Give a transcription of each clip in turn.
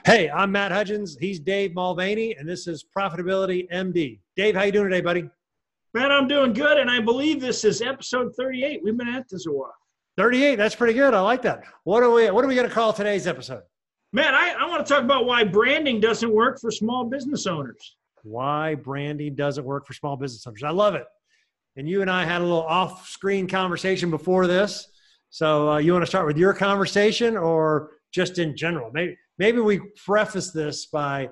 Hey, I'm Matt Hudgins. He's Dave Mulvaney, and this is Profitability MD. Dave, how you doing today, buddy? Man, I'm doing good, and I believe this is episode 38. We've been at this a while. 38. That's pretty good. I like that. What are we going to call today's episode? Man, I want to talk about why branding doesn't work for small business owners. Why branding doesn't work for small business owners. I love it. And you and I had a little off-screen conversation before this. So you want to start with your conversation or just in general? Maybe we preface this by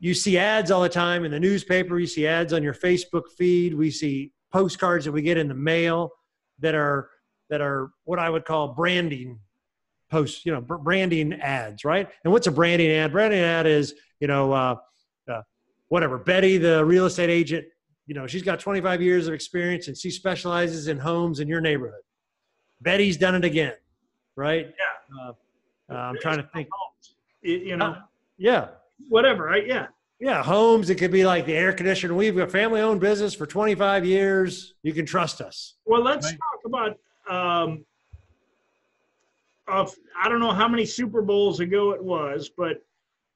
you see ads all the time in the newspaper. You see ads on your Facebook feed. We see postcards that we get in the mail that are what I would call branding posts, branding ads, right? And what's a branding ad? Branding ad is, whatever. Betty, the real estate agent, she's got 25 years of experience and she specializes in homes in your neighborhood. Betty's done it again, right? Yeah. I'm trying to think. Yeah. Whatever, right? Yeah. Yeah, homes. It could be like the air conditioner. We've got family-owned business for 25 years. You can trust us. Well, let's talk about, I don't know how many Super Bowls ago it was, but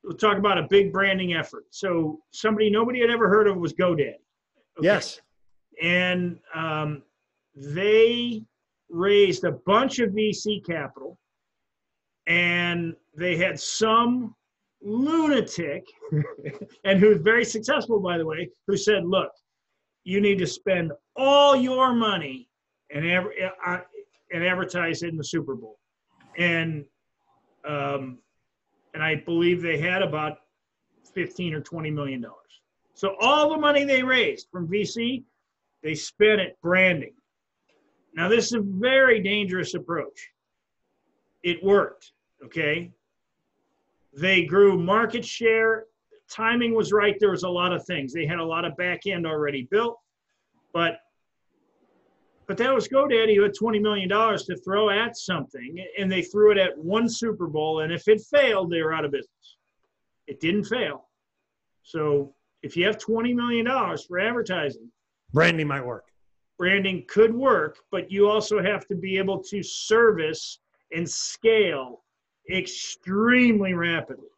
we'll talk about a big branding effort. So nobody had ever heard of was GoDaddy. Okay? Yes. And they raised a bunch of VC capital, and they had some lunatic, and who's very successful, by the way, who said, look, you need to spend all your money and advertise it in the Super Bowl. And I believe they had about $15 or $20 million. So all the money they raised from VC, they spent it branding. Now, this is a very dangerous approach. It worked, okay? They grew market share. Timing was right. There was a lot of things. They had a lot of back end already built. But that was GoDaddy who had $20 million to throw at something, and they threw it at one Super Bowl, and if it failed, they were out of business. It didn't fail. So if you have $20 million for advertising, branding might work. Branding could work, but you also have to be able to service and scale extremely rapidly.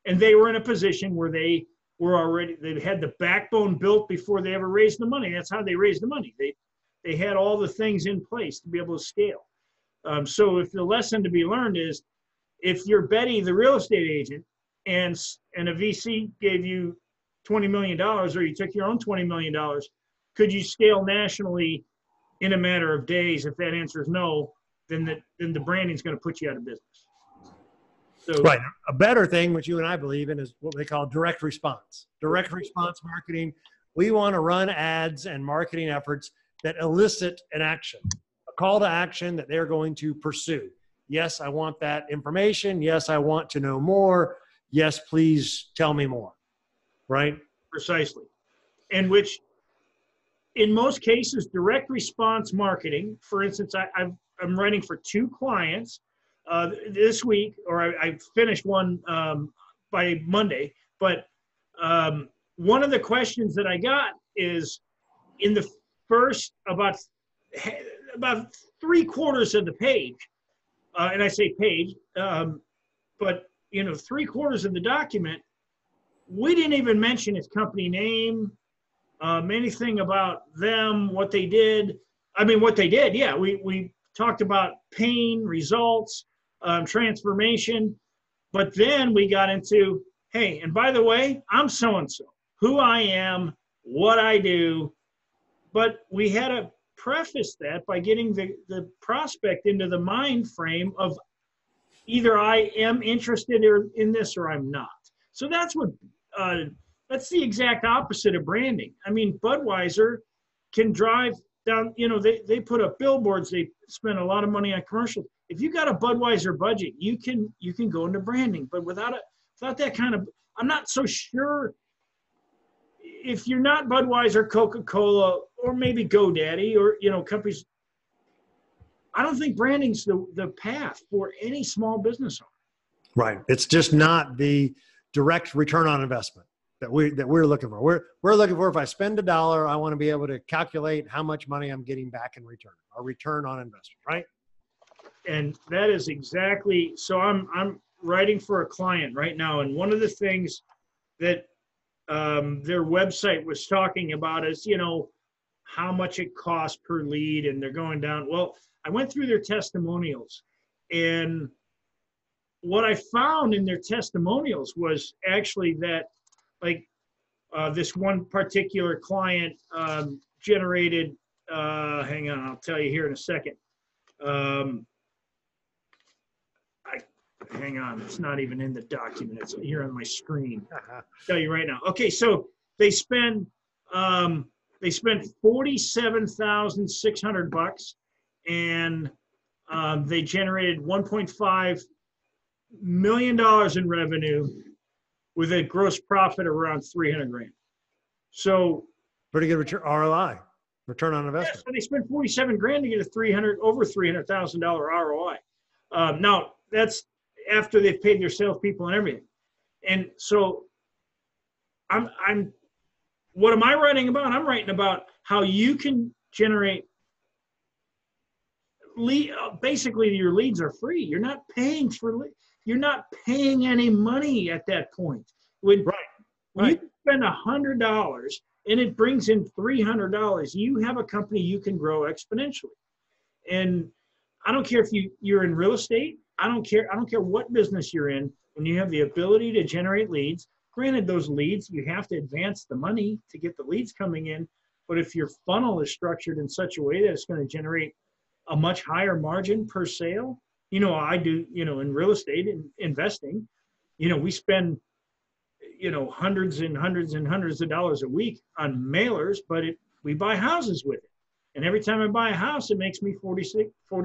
And they were in a position where they had the backbone built before they ever raised the money. That's how they raised the money. They had all the things in place to be able to scale. So if the lesson to be learned is, if you're Betty, the real estate agent, and a VC gave you $20 million, or you took your own $20 million, could you scale nationally in a matter of days? If that answer is no, then the branding is going to put you out of business. So, right. A better thing, which you and I believe in, is what they call direct response. Direct response marketing. We want to run ads and marketing efforts that elicit an action, a call to action that they're going to pursue. Yes, I want that information. Yes, I want to know more. Yes, please tell me more. Right? Precisely. And which, in most cases, direct response marketing, for instance, I'm writing for 2 clients this week, or I finished one by Monday, but one of the questions that I got is, in the first about 3/4 of the page, and I say page, but 3/4 of the document, we didn't even mention his company name, anything about them, what they did. I mean, what they did, yeah, we talked about pain, results, transformation, but then we got into, hey, and by the way, I'm so-and-so, who I am, what I do. But we had to preface that by getting the prospect into the mind frame of either I am interested in this or I'm not. So that's the exact opposite of branding. I mean, Budweiser can drive down, they put up billboards, they spend a lot of money on commercials. If you got a Budweiser budget, you can go into branding, but without that kind of, I'm not so sure. If you're not Budweiser, Coca-Cola, or maybe GoDaddy, or companies, I don't think branding's the path for any small business owner. Right. It's just not the direct return on investment that we're looking for. We're looking for, if I spend $1, I want to be able to calculate how much money I'm getting back in return, a return on investment, right? And that is exactly, so I'm writing for a client right now, and one of the things that their website was talking about is, how much it costs per lead, and they're going down. Well, I went through their testimonials, and what I found in their testimonials was actually that, like, this one particular client generated, hang on, I'll tell you here in a second. Hang on, it's not even in the document. It's here on my screen. I'll tell you right now. Okay, so they spent $47,600, and they generated $1.5 million in revenue with a gross profit of around 300 grand. So pretty good return, ROI, return on investment. Yeah, so they spent 47 grand to get over $300,000 ROI. Now that's after they've paid their salespeople and everything. And so what am I writing about? I'm writing about how you can generate basically your leads are free. You're not paying any money at that point. When you spend $100 and it brings in $300, you have a company you can grow exponentially. And I don't care if you're in real estate. I don't care what business you're in. When you have the ability to generate leads, granted, those leads, you have to advance the money to get the leads coming in. But if your funnel is structured in such a way that it's going to generate a much higher margin per sale, I do, in real estate and investing, we spend, hundreds and hundreds and hundreds of dollars a week on mailers, but we buy houses with it. And every time I buy a house, it makes me 40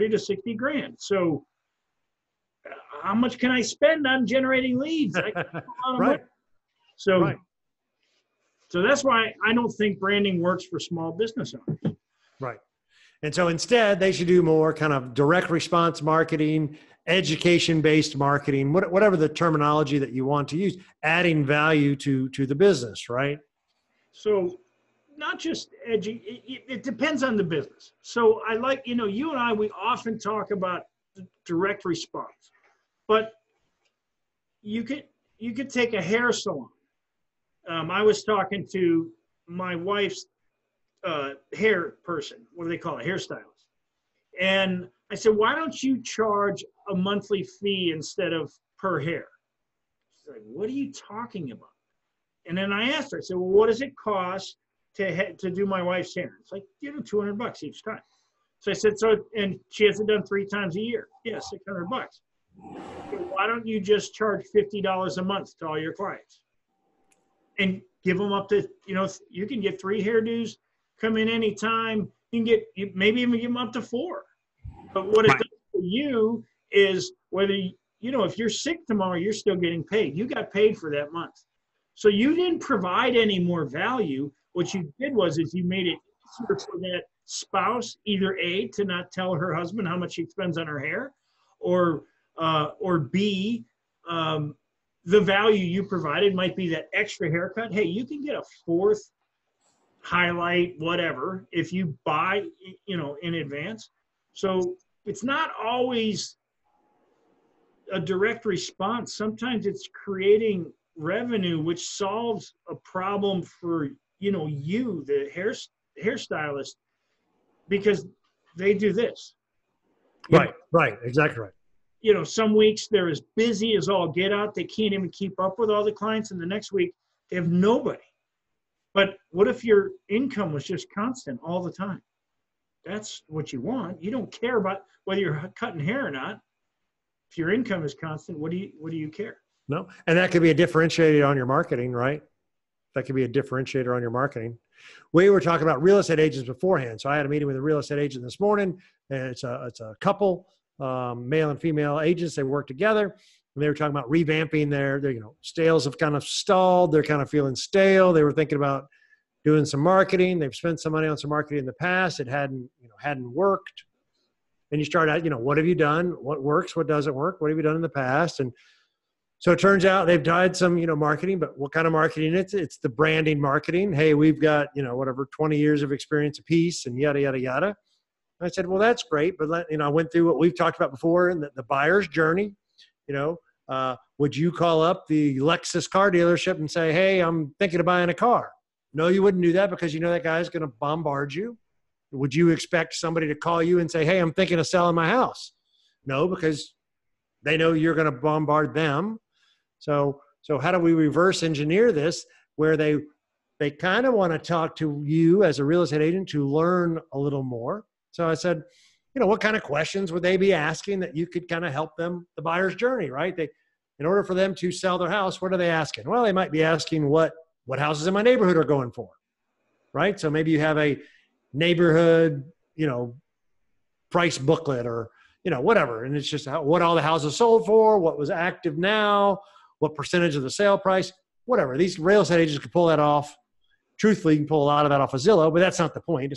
to 60 grand. So how much can I spend on generating leads? Right. So that's why I don't think branding works for small business owners. Right. And so instead, they should do more kind of direct response marketing, education-based marketing, whatever the terminology that you want to use, adding value to the business, right? So not just it depends on the business. So I like, you and I, we often talk about direct response, but you could take a hair salon. I was talking to my wife's hair person, what do they call it, hairstylist. And I said, why don't you charge a monthly fee instead of per hair? She's like, what are you talking about? And then I asked her, I said, well, what does it cost to do my wife's hair? It's like, $200 each time. So I said, and she has it done 3 times a year. Yeah, $600. So why don't you just charge $50 a month to all your clients? And give them up to, you can get 3 hairdos, come in anytime. You can maybe even give them up to 4. But what it does for you is whether, if you're sick tomorrow, you're still getting paid. You got paid for that month. So you didn't provide any more value. What you did was you made it easier for that spouse, either A, to not tell her husband how much she spends on her hair, or B, the value you provided might be that extra haircut. Hey, you can get a 4th highlight, whatever, if you buy, in advance. So it's not always a direct response. Sometimes it's creating revenue, which solves a problem for, you, the hairstylist, because they do this. Right. Exactly right. Some weeks they're as busy as all get out. They can't even keep up with all the clients. And the next week they have nobody. But what if your income was just constant all the time? That's what you want. You don't care about whether you're cutting hair or not. If your income is constant, what do you care? No. And that could be a differentiator on your marketing, right? That could be a differentiator on your marketing. We were talking about real estate agents beforehand. So I had a meeting with a real estate agent this morning. And it's a couple, male and female agents. They work together. And they were talking about revamping their sales have kind of stalled. They're kind of feeling stale. They were thinking about doing some marketing. They've spent some money on some marketing in the past. It hadn't worked. And you start out, what have you done? What works? What doesn't work? What have you done in the past? And so it turns out they've tried some, marketing, but what kind of marketing? It's the branding marketing. Hey, we've got, 20 years of experience apiece and yada, yada, yada. And I said, well, that's great. But I went through what we've talked about before and the buyer's journey. Would you call up the Lexus car dealership and say, hey, I'm thinking of buying a car? No, you wouldn't do that because you know that guy's going to bombard you. Would you expect somebody to call you and say, hey, I'm thinking of selling my house? No, because they know you're going to bombard them. So how do we reverse engineer this where they kind of want to talk to you as a real estate agent to learn a little more? So I said, what kind of questions would they be asking that you could kind of help them, the buyer's journey, right? In order for them to sell their house, what are they asking? Well, they might be asking what houses in my neighborhood are going for, right? So maybe you have a neighborhood, price booklet or, whatever. And it's just what all the houses sold for, what was active now, what percentage of the sale price, whatever. These real estate agents can pull that off. Truthfully, you can pull a lot of that off of Zillow, but that's not the point.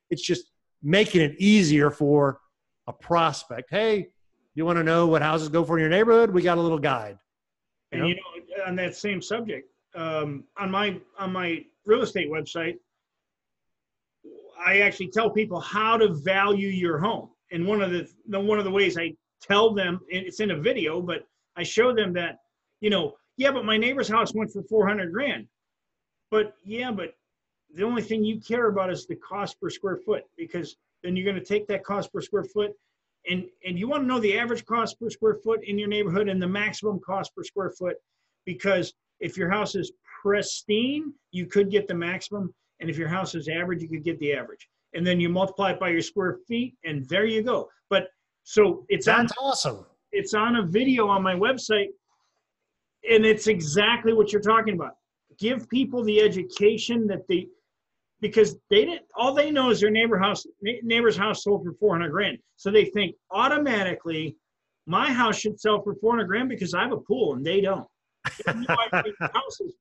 It's just making it easier for a prospect. Hey, you want to know what houses go for in your neighborhood? We got a little guide. And on that same subject, on my real estate website, I actually tell people how to value your home. And one of the ways I tell them, and it's in a video, but I show them that, but my neighbor's house went for $400,000. But the only thing you care about is the cost per square foot, because then you're going to take that cost per square foot and you want to know the average cost per square foot in your neighborhood and the maximum cost per square foot, because if your house is pristine, you could get the maximum. And if your house is average, you could get the average. And then you multiply it by your square feet and there you go. But so that's awesome. It's on a video on my website and it's exactly what you're talking about. Give people the education that because all they know is their neighbor's house sold for $400,000. So they think automatically my house should sell for $400,000 because I have a pool and they don't. The house is,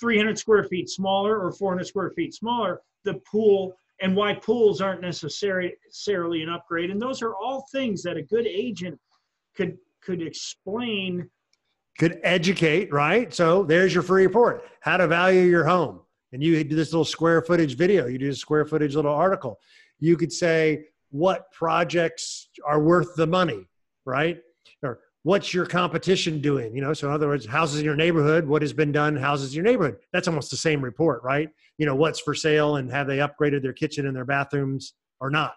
300 square feet smaller or 400 square feet smaller, the pool, and why pools aren't necessarily an upgrade. And those are all things that a good agent could explain. Could educate, right? So there's your free report, how to value your home. And you do this little square footage video. You do a square footage little article. You could say what projects are worth the money, right? Or what's your competition doing? So in other words, houses in your neighborhood, what has been done, houses in your neighborhood. That's almost the same report, right? What's for sale and have they upgraded their kitchen and their bathrooms or not,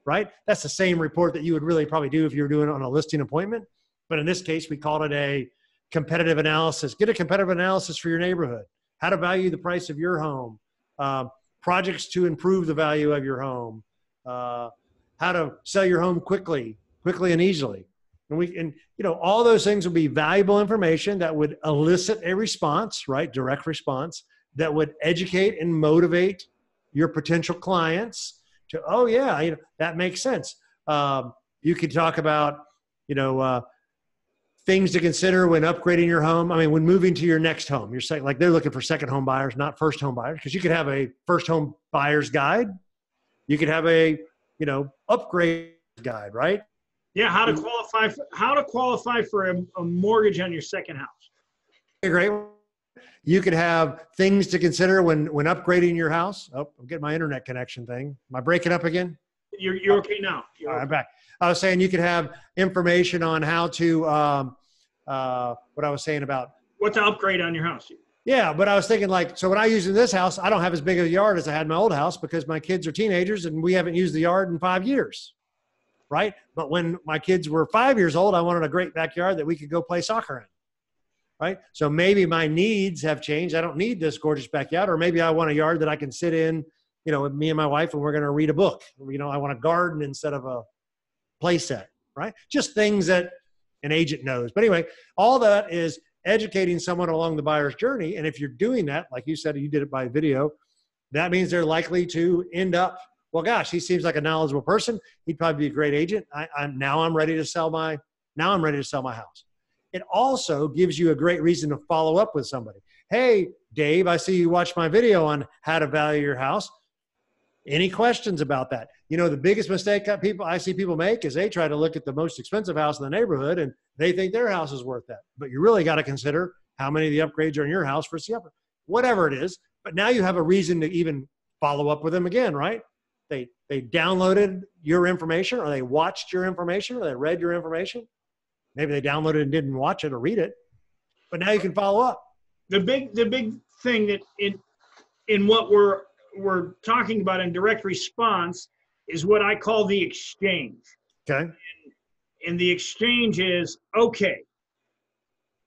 right? That's the same report that you would really probably do if you were doing it on a listing appointment. But in this case, we called it a competitive analysis. Get a competitive analysis for your neighborhood. How to value the price of your home. Projects to improve the value of your home. How to sell your home quickly and easily. And all those things would be valuable information that would elicit a response, right? Direct response that would educate and motivate your potential clients to, oh yeah, that makes sense. You could talk about, things to consider when upgrading your home. I mean, when moving to your next home, you're saying like they're looking for second home buyers, not first home buyers, because you could have a first home buyer's guide. You could have a, upgrade guide, right? Yeah. How to qualify for a mortgage on your second house. Great. You could have things to consider when upgrading your house. Oh, I'm getting my internet connection thing. Am I breaking up again? You're okay now. All right, I'm back. I was saying you could have information on how to, what I was saying about what to upgrade on your house. Yeah, but I was thinking so when I use in this house, I don't have as big of a yard as I had in my old house because my kids are teenagers and we haven't used the yard in 5 years, right? But when my kids were 5 years old, I wanted a great backyard that we could go play soccer in, right? So maybe my needs have changed. I don't need this gorgeous backyard, or maybe I want a yard that I can sit in, with me and my wife, and we're going to read a book. I want a garden instead of a play set, right? Just things that an agent knows. But anyway, all that is educating someone along the buyer's journey. And if you're doing that, like you said, you did it by video, that means they're likely to end up, well, gosh, he seems like a knowledgeable person. He'd probably be a great agent. I'm ready to sell my house. It also gives you a great reason to follow up with somebody. Hey, Dave, I see you watched my video on how to value your house. Any questions about that? The biggest mistake I see people make is they try to look at the most expensive house in the neighborhood and they think their house is worth that. But you really got to consider how many of the upgrades are in your house versus the upgrade, whatever it is. But now you have a reason to even follow up with them again, right? They downloaded your information, or they watched your information, or they read your information. Maybe they downloaded it and didn't watch it or read it, but now you can follow up. The big thing that in what we're talking about in direct response is what I call the exchange. Okay. And the exchange is, okay,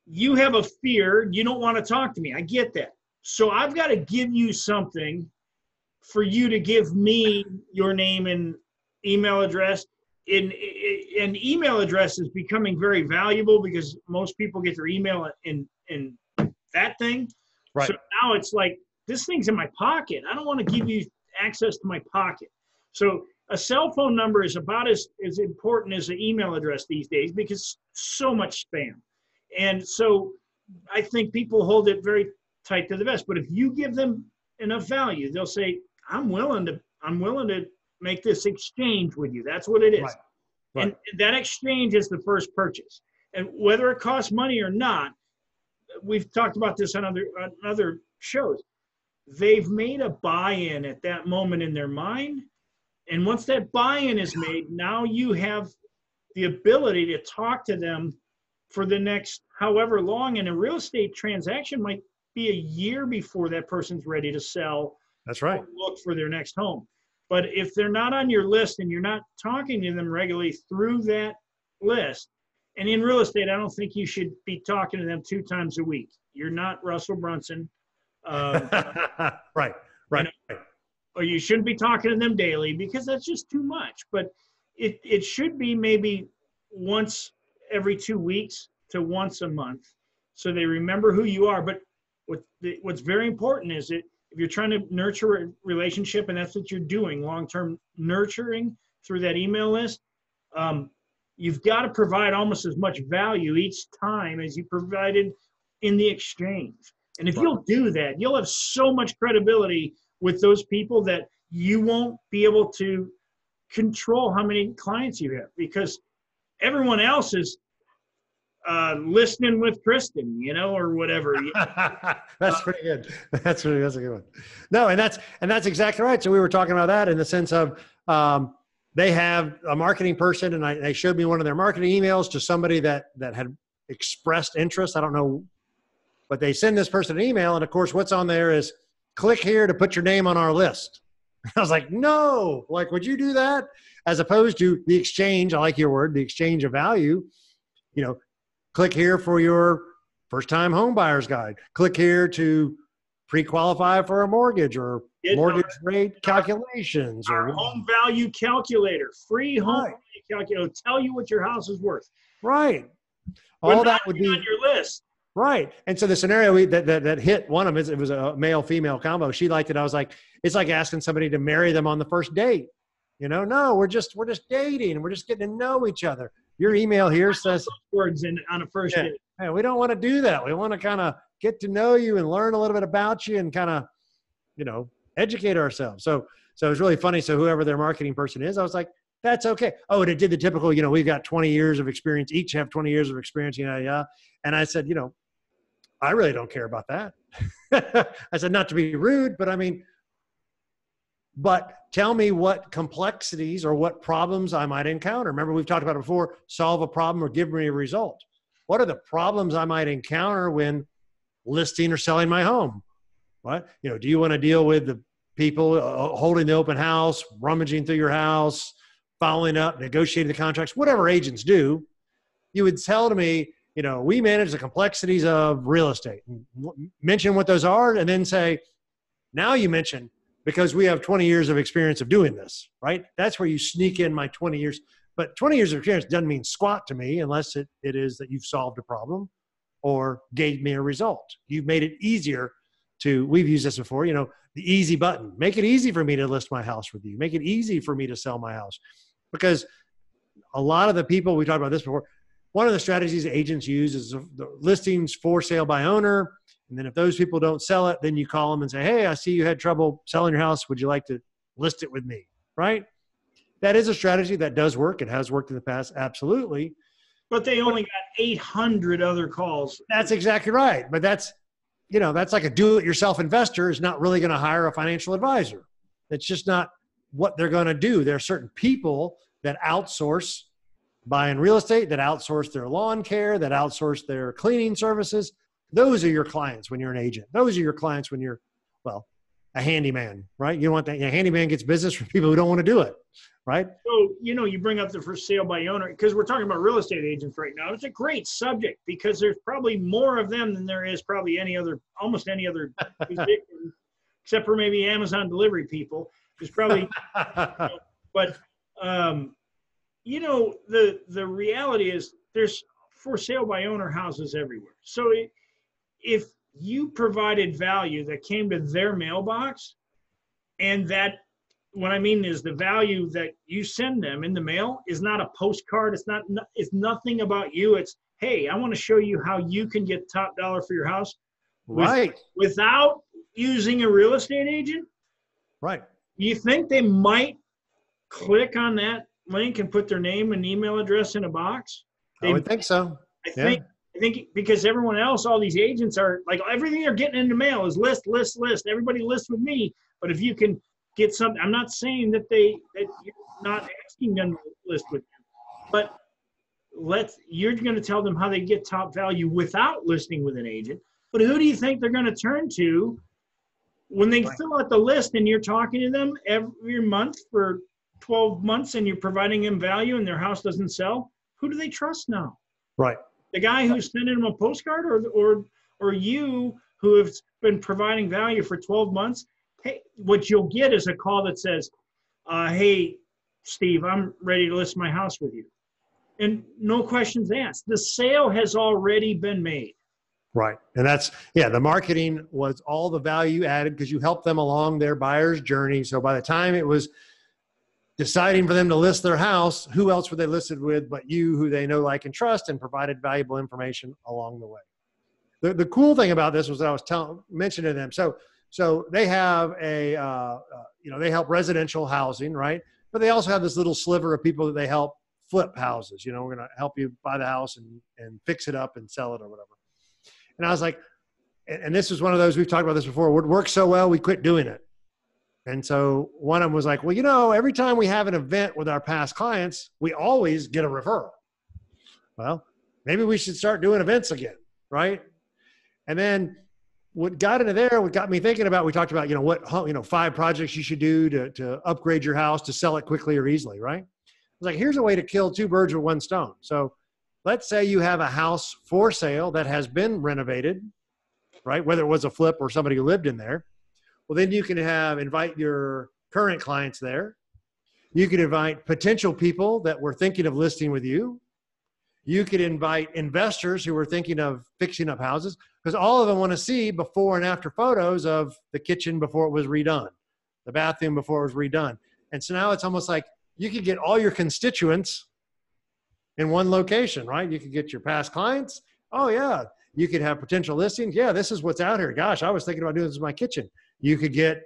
you have a fear, you don't want to talk to me. I get that. So I've got to give you something for you to give me your name and email address. And email address is becoming very valuable because most people get their email in that thing. Right. So now it's like, this thing's in my pocket. I don't want to give you access to my pocket. So a cell phone number is about as important as an email address these days because so much spam. And so I think people hold it very tight to the vest. But if you give them enough value, they'll say, I'm willing to make this exchange with you. That's what it is. Right. And that exchange is the first purchase. And whether it costs money or not, we've talked about this on other shows. They've made a buy-in at that moment in their mind. And once that buy-in is made, now you have the ability to talk to them for the next however long. And a real estate transaction might be a year before that person's ready to sell. That's right. Or look for their next home. But if they're not on your list and you're not talking to them regularly through that list, and in real estate, I don't think you should be talking to them 2 times a week. You're not Russell Brunson. Right. Or you shouldn't be talking to them daily because that's just too much. But it should be maybe once every 2 weeks to once a month so they remember who you are. But what's very important is that if you're trying to nurture a relationship, and that's what you're doing, long-term nurturing through that email list, you've got to provide almost as much value each time as you provided in the exchange. And if you'll do that, you'll have so much credibility with those people that you won't be able to control how many clients you have because everyone else is listening with Kristen, or whatever. That's pretty good. That's a good one. No, and that's exactly right. So we were talking about that in the sense of they have a marketing person, and they showed me one of their marketing emails to somebody that had expressed interest. I don't know, but they send this person an email, and of course, what's on there is click here to put your name on our list. I was like, no, would you do that? As opposed to the exchange, I like your word, the exchange of value, click here for your first-time home buyer's guide. Click here to pre-qualify for a mortgage or mortgage rate calculations. Our home value calculator, free home value calculator, it'll tell you what your house is worth. Right. All that would be on your list. Right. And so the scenario that hit one of them, it was a male-female combo. She liked it. I was like, it's like asking somebody to marry them on the first date. No, we're just dating. We're just getting to know each other. Your email here says words on a first date. Hey, we don't want to do that. We want to kind of get to know you and learn a little bit about you and kind of, educate ourselves. So it was really funny. So whoever their marketing person is, I was like, that's okay. Oh, and it did the typical, we've got 20 years of experience, each have 20 years of experience, yeah. And I said, I really don't care about that. I said, not to be rude, but tell me what complexities or what problems I might encounter. Remember, we've talked about it before, solve a problem or give me a result. What are the problems I might encounter when listing or selling my home? What, do you want to deal with the people holding the open house, rummaging through your house, following up, negotiating the contracts, whatever agents do? You would tell to me, we manage the complexities of real estate. Mention what those are, and then say, now you mention, because we have 20 years of experience of doing this, right? That's where you sneak in my 20 years. But 20 years of experience doesn't mean squat to me unless it is that you've solved a problem or gave me a result. You've made it easier we've used this before, the easy button. Make it easy for me to list my house with you. Make it easy for me to sell my house. Because a lot of the people, we talked about this before, one of the strategies agents use is the listings for sale by owner. And then if those people don't sell it, then you call them and say, hey, I see you had trouble selling your house. Would you like to list it with me? Right? That is a strategy that does work. It has worked in the past. Absolutely. But they only got 800 other calls. That's exactly right. But that's like a do-it-yourself investor is not really going to hire a financial advisor. It's just not what they're going to do. There are certain people that outsource buying real estate, that outsource their lawn care, that outsource their cleaning services. Those are your clients when you're an agent. Those are your clients when you're, well, a handyman, right? You want that. A handyman gets business from people who don't want to do it, right? So, you bring up the for sale by owner, because we're talking about real estate agents right now. It's a great subject because there's probably more of them than there is probably almost any other position, except for maybe Amazon delivery people. There's probably, but, the reality is there's for sale by owner houses everywhere. So if you provided value that came to their mailbox, and that, what I mean is the value that you send them in the mail is not a postcard. It's nothing about you. It's, hey, I want to show you how you can get top dollar for your house. Right. Without using a real estate agent. Right. You think they might click on that link and put their name and email address in a box? I would think so. I think because everyone else, all these agents are like, everything they're getting in the mail is list. Everybody lists with me. But if you can get something, I'm not saying that you're not asking them to list with you, but you're going to tell them how they get top value without listing with an agent. But who do you think they're going to turn to when they fill out the list and you're talking to them every month for 12 months and you're providing them value and their house doesn't sell? Who do they trust now? Right. The guy who's sending them a postcard, or you who have been providing value for 12 months? Hey, what you'll get is a call that says, hey, Steve, I'm ready to list my house with you. And no questions asked. The sale has already been made. Right. And that's, the marketing was all the value added because you helped them along their buyer's journey. So by the time it was deciding for them to list their house, who else were they listed with but you, who they know, like, and trust, and provided valuable information along the way. The cool thing about this was that I was mentioning to them. So they have they help residential housing, right? But they also have this little sliver of people that they help flip houses. We're going to help you buy the house and fix it up and sell it or whatever. And I was like, and this was one of those, we've talked about this before, it worked so well, we quit doing it. And so one of them was like, well, every time we have an event with our past clients, we always get a referral. Well, maybe we should start doing events again, right? And then what got into there, what got me thinking about, we talked about, what 5 projects you should do to upgrade your house to sell it quickly or easily, right? I was like, here's a way to kill 2 birds with 1 stone. So let's say you have a house for sale that has been renovated, right? Whether it was a flip or somebody who lived in there. Well, then you can invite your current clients there. You could invite potential people that were thinking of listing with you. You could invite investors who were thinking of fixing up houses, because all of them want to see before and after photos of the kitchen before it was redone, the bathroom before it was redone. And so now it's almost like you could get all your constituents in one location, right? You could get your past clients. Oh yeah. You could have potential listings. Yeah, this is what's out here. Gosh, I was thinking about doing this in my kitchen. You could get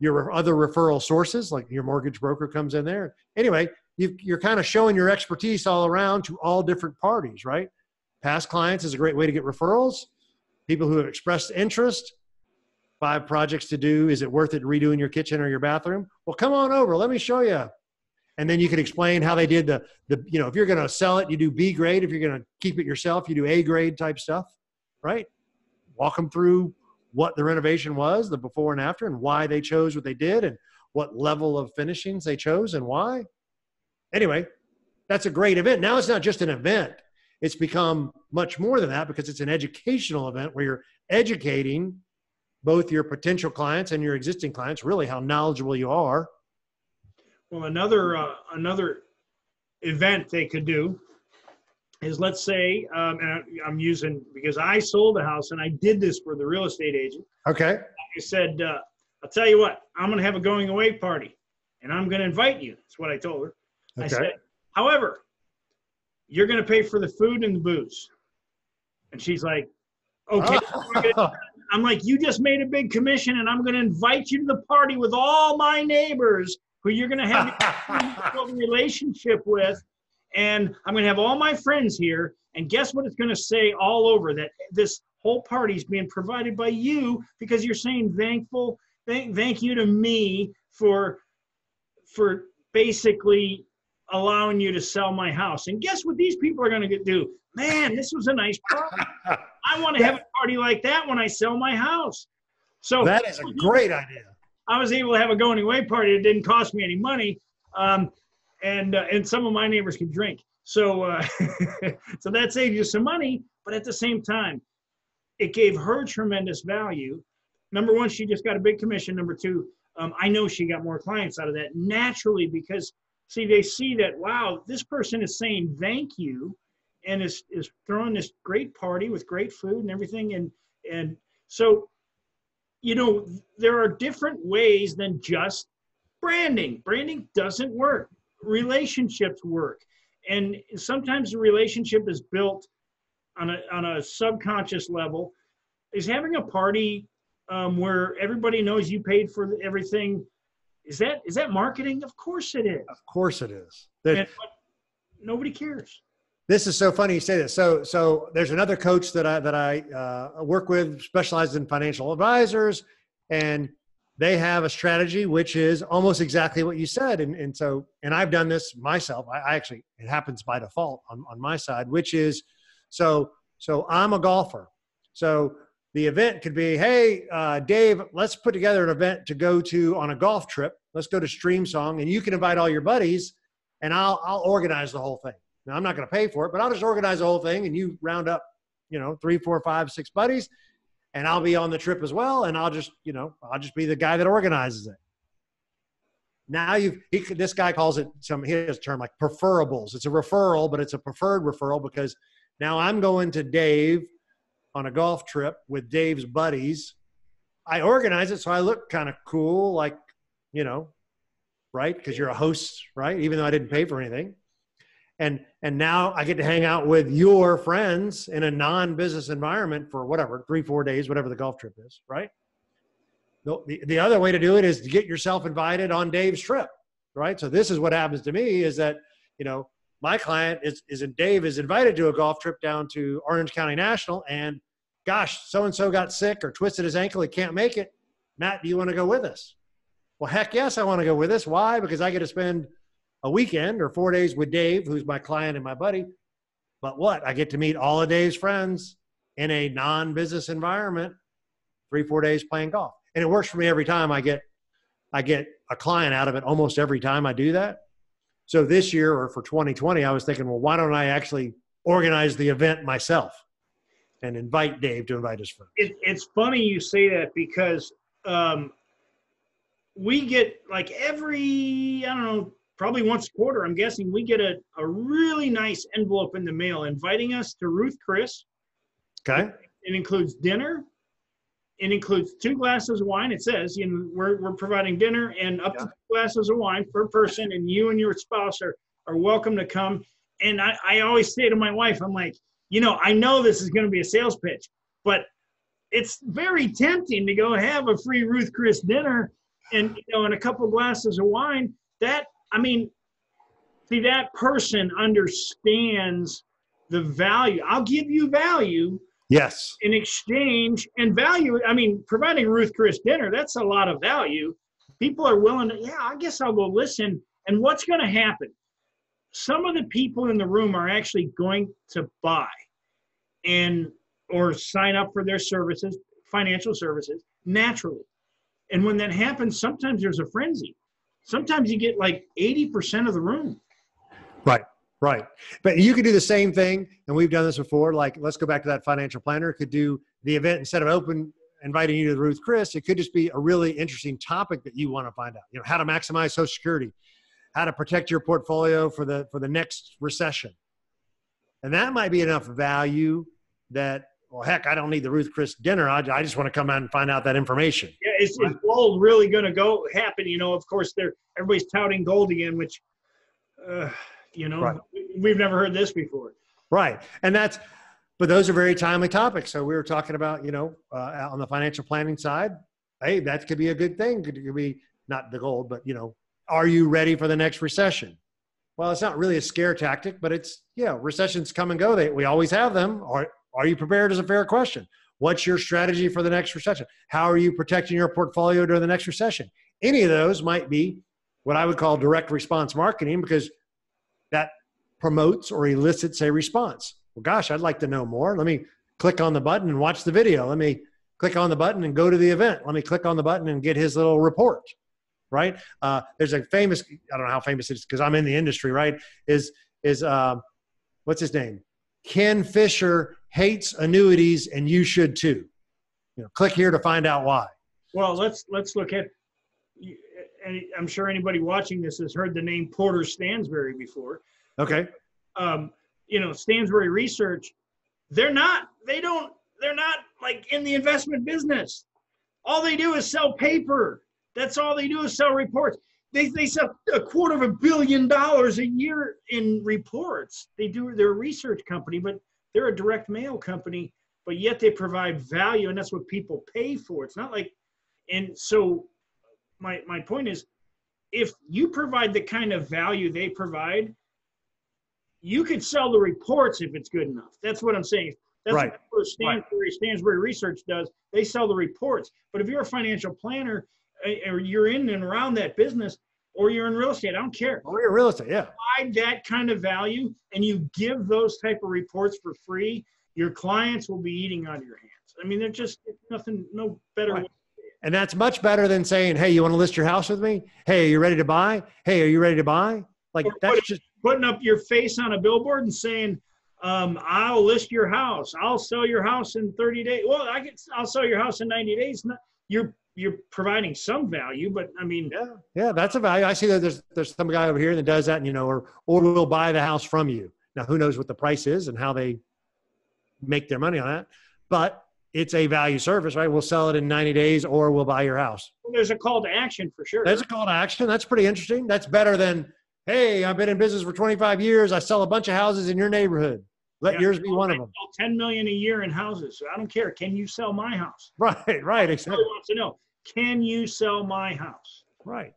your other referral sources, like your mortgage broker comes in there. Anyway, you're kind of showing your expertise all around to all different parties, right? Past clients is a great way to get referrals. People who have expressed interest, 5 projects to do. Is it worth it redoing your kitchen or your bathroom? Well, come on over. Let me show you. And then you can explain how they did if you're going to sell it, you do B grade. If you're going to keep it yourself, you do A grade type stuff, right? Walk them through what the renovation was, the before and after, and why they chose what they did, and what level of finishings they chose and why. Anyway, that's a great event. Now it's not just an event. It's become much more than that, because it's an educational event where you're educating both your potential clients and your existing clients, really how knowledgeable you are. Well, another event they could do is, let's say, and I'm using, because I sold a house and I did this for the real estate agent. Okay. I said, I'll tell you what, I'm going to have a going away party and I'm going to invite you. That's what I told her. Okay. I said, however, you're going to pay for the food and the booze. And she's like, okay. I'm like, you just made a big commission and I'm going to invite you to the party with all my neighbors who you're going to have a relationship with. And I'm going to have all my friends here. And guess what it's going to say all over? That this whole party is being provided by you, because you're saying thank you to me for basically allowing you to sell my house. And guess what these people are going to do? Man, this was a nice party. I want to have a party like that when I sell my house. So that is a great idea. I was able to have a going away party. It didn't cost me any money. And some of my neighbors could drink. So, so that saved you some money, but at the same time, it gave her tremendous value. Number one, she just got a big commission. Number two, I know she got more clients out of that naturally because, see, they see that, wow, this person is saying thank you and is throwing this great party with great food and everything. And so, you know, there are different ways than just branding. Branding doesn't work. Relationships work. And sometimes the relationship is built on a subconscious level. Is having a party where everybody knows you paid for everything, is that marketing? Of course it is. Of course it is. But nobody cares. This is so funny you say this. So there's another coach that I work with, specializes in financial advisors, and they have a strategy which is almost exactly what you said. And I've done this myself. I actually, it happens by default on my side, which is, so I'm a golfer. So the event could be, hey, Dave, let's put together an event to go to on a golf trip. Let's go to Streamsong, and you can invite all your buddies, and I'll organize the whole thing. Now, I'm not going to pay for it, but I'll just organize the whole thing, and you round up, 3, 4, 5, 6 buddies, and I'll be on the trip as well, and I'll just be the guy that organizes it. Now this guy calls it he has a term like preferables. It's a referral, but it's a preferred referral because now I'm going to Dave on a golf trip with Dave's buddies. I organize it so I look kind of cool, like, right? Because you're a host, right? Even though I didn't pay for anything. And now I get to hang out with your friends in a non-business environment for whatever, 3, 4 days, whatever the golf trip is, right? The other way to do it is to get yourself invited on Dave's trip, right? So this is what happens to me is that, my client Dave is invited to a golf trip down to Orange County National, and gosh, so-and-so got sick or twisted his ankle. He can't make it. Matt, do you want to go with us? Well, heck yes, I want to go with us. Why? Because I get to spend a weekend or 4 days with Dave, who's my client and my buddy. But what? I get to meet all of Dave's friends in a non-business environment, 3, 4 days playing golf. And it works for me every time. I get a client out of it almost every time I do that. So this year, or for 2020, I was thinking, well, why don't I actually organize the event myself and invite Dave to invite his friends? It's funny you say that because we get like every, I don't know, probably once a quarter, I'm guessing, we get a really nice envelope in the mail inviting us to Ruth Chris. Okay. It includes dinner. It includes 2 glasses of wine. It says, we're providing dinner and up to 2 glasses of wine per person, and you and your spouse are welcome to come. And I always say to my wife, I'm like, I know this is going to be a sales pitch, but it's very tempting to go have a free Ruth Chris dinner and, and a couple glasses of wine. That person understands the value. I'll give you value. Yes. In exchange and value. Providing Ruth Chris dinner, that's a lot of value. People are willing to, I guess I'll go listen. And what's going to happen? Some of the people in the room are actually going to buy or sign up for their services, financial services, naturally. And when that happens, sometimes there's a frenzy. Sometimes you get like 80% of the room. Right. But you could do the same thing, and we've done this before. Like, let's go back to that financial planner. Could do the event instead of inviting you to the Ruth Chris. It could just be a really interesting topic that you want to find out. How to maximize Social Security, how to protect your portfolio for the next recession. And that might be enough value that, well, heck, I don't need the Ruth Chris dinner. I just want to come out and find out that information. Yeah, is gold really going to happen? Of course, everybody's touting gold again, which, right. We've never heard this before. Right. But those are very timely topics. So we were talking about, on the financial planning side, hey, that could be a good thing. Could be not the gold, but, are you ready for the next recession? Well, it's not really a scare tactic, but it's, recessions come and go. We always have them. Are you prepared is a fair question. What's your strategy for the next recession? How are you protecting your portfolio during the next recession? Any of those might be what I would call direct response marketing, because that promotes or elicits a response. Well, gosh, I'd like to know more. Let me click on the button and watch the video. Let me click on the button and go to the event. Let me click on the button and get his little report, right? There's a famous, I don't know how famous it is because I'm in the industry, right? Is what's his name? Ken Fisher hates annuities and you should too. Click here to find out why. Well, let's look at, and I'm sure anybody watching this has heard the name Porter Stansberry before. Okay. Stansberry Research, they're not like in the investment business. All they do is sell paper. That's all they do is sell reports. They sell $250 million a year in reports. They're a research company, but they're a direct mail company, but yet they provide value, and that's what people pay for. It's not like, and so my point is, if you provide the kind of value they provide, you could sell the reports if it's good enough. That's what I'm saying. That's right. What Stansberry Research does. They sell the reports. But if you're a financial planner, or you're in and around that business, or you're in real estate, I don't care. Or you're real estate, yeah. Provide that kind of value, and you give those type of reports for free, your clients will be eating out of your hands. I mean, they're just nothing, no better way. And that's much better than saying, hey, you want to list your house with me? Hey, are you ready to buy? Hey, are you ready to buy? Like, that's just putting up your face on a billboard and saying, I'll list your house. I'll sell your house in 30 days. Well, I'll sell your house in 90 days. You're providing some value, but I mean, yeah, that's a value. I see that there's some guy over here that does that, and or we'll buy the house from you. Now, who knows what the price is and how they make their money on that, but it's a value service, right? We'll sell it in 90 days or we'll buy your house. Well, there's a call to action for sure. There's a call to action. That's pretty interesting. That's better than, hey, I've been in business for 25 years. I sell a bunch of houses in your neighborhood. Let yours be one of them. $10 million a year in houses. So I don't care. Can you sell my house? Right. Exactly. Everybody wants to know, can you sell my house? Right.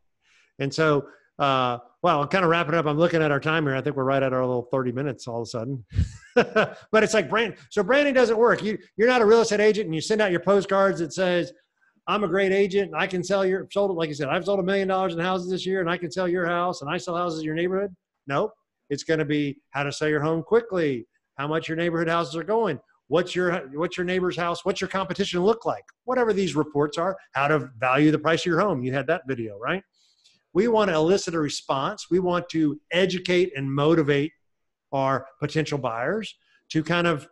And so, well, kind of wrapping up, I'm looking at our time here. I think we're right at our little 30 minutes all of a sudden. But it's like brand. So branding doesn't work. You're not a real estate agent and you send out your postcards that says, I'm a great agent and I can sell like you said, I've sold $1 million in houses this year and I can sell your house and I sell houses in your neighborhood. Nope. It's going to be how to sell your home quickly, how much your neighborhood houses are going, what's your neighbor's house, what's your competition look like, whatever these reports are, how to value the price of your home. You had that video, right? We want to elicit a response. We want to educate and motivate our potential buyers to kind of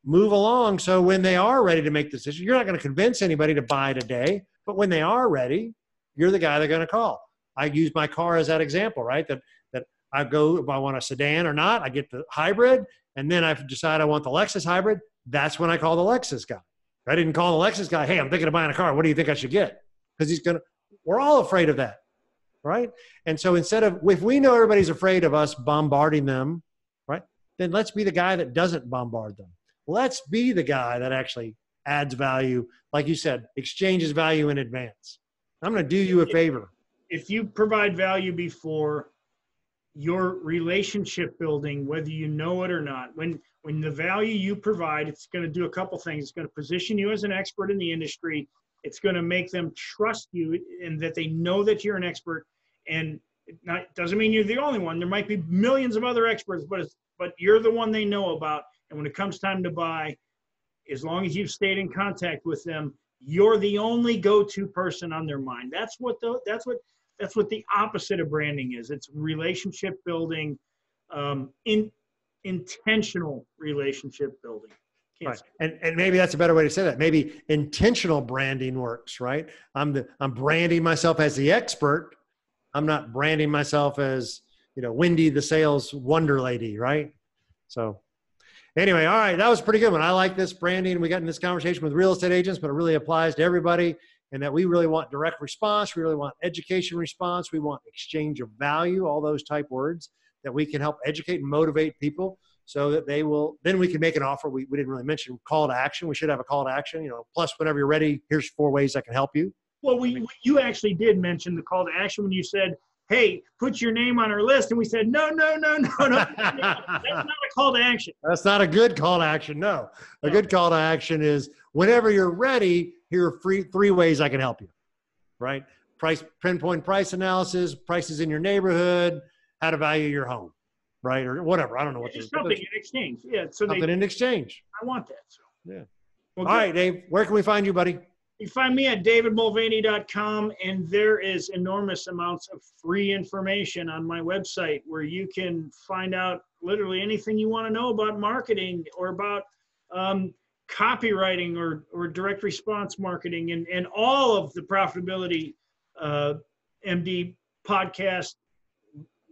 move along. So when they are ready to make the decision, you're not going to convince anybody to buy today, but when they are ready, you're the guy they're going to call. I use my car as that example, right? That I go, if I want a sedan or not, I get the hybrid, and then I decide I want the Lexus hybrid. That's when I call the Lexus guy. I didn't call the Lexus guy, hey, I'm thinking of buying a car. What do you think I should get? Because we're all afraid of that, right? And so if we know everybody's afraid of us bombarding them, right, then let's be the guy that doesn't bombard them. Let's be the guy that actually adds value. Like you said, exchanges value in advance. I'm going to do you a favor. If you provide value before your relationship building, whether you know it or not, when the value you provide, it's going to do a couple things. It's going to position you as an expert in the industry. It's going to make them trust you and that they know that you're an expert. And it doesn't mean you're the only one. There might be millions of other experts, but you're the one they know about. And when it comes time to buy, as long as you've stayed in contact with them, you're the only go-to person on their mind. That's what the opposite of branding is. It's relationship building, intentional relationship building. Right. And maybe that's a better way to say that. Maybe intentional branding works, right? I'm branding myself as the expert. I'm not branding myself as, Wendy, the sales wonder lady, right? So anyway, all right, that was a pretty good one. I like this branding. We got in this conversation with real estate agents, but it really applies to everybody. And that we really want direct response. We really want education response. We want exchange of value, all those type words that we can help educate and motivate people so that then we can make an offer. We didn't really mention call to action. We should have a call to action, plus whenever you're ready, here's 4 ways I can help you. Well, you actually did mention the call to action when you said, hey, put your name on our list. And we said, no. That's not a call to action. That's not a good call to action. No, a good call to action is whenever you're ready, here are 3 ways I can help you, right? Pinpoint price analysis, prices in your neighborhood, how to value your home. right? Or whatever. I don't know what just something in exchange. Yeah. So something in exchange. I want that. So yeah. Well, all right, Dave, where can we find you, buddy? You find me at davidmulvaney.com, and there is enormous amounts of free information on my website where you can find out literally anything you want to know about marketing or about copywriting or direct response marketing, and all of the Profitability MD podcast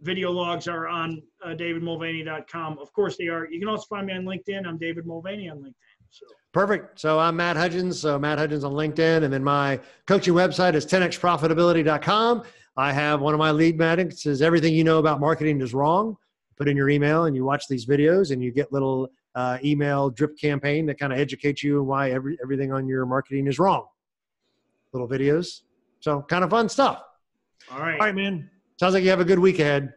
video logs are on davidmulvaney.com. Of course they are. You can also find me on LinkedIn. I'm David Mulvaney on LinkedIn. So. Perfect. So I'm Matt Hudgins. So Matt Hudgins on LinkedIn. And then my coaching website is 10xprofitability.com. I have one of my lead magnets is everything you know about marketing is wrong. Put in your email and you watch these videos and you get little email drip campaign that kind of educates you on why everything on your marketing is wrong. Little videos. So kind of fun stuff. All right. All right, man. Sounds like you have a good week ahead.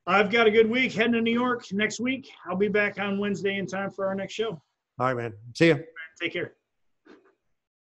I've got a good week heading to New York next week. I'll be back on Wednesday in time for our next show. All right, man. See ya. Take care.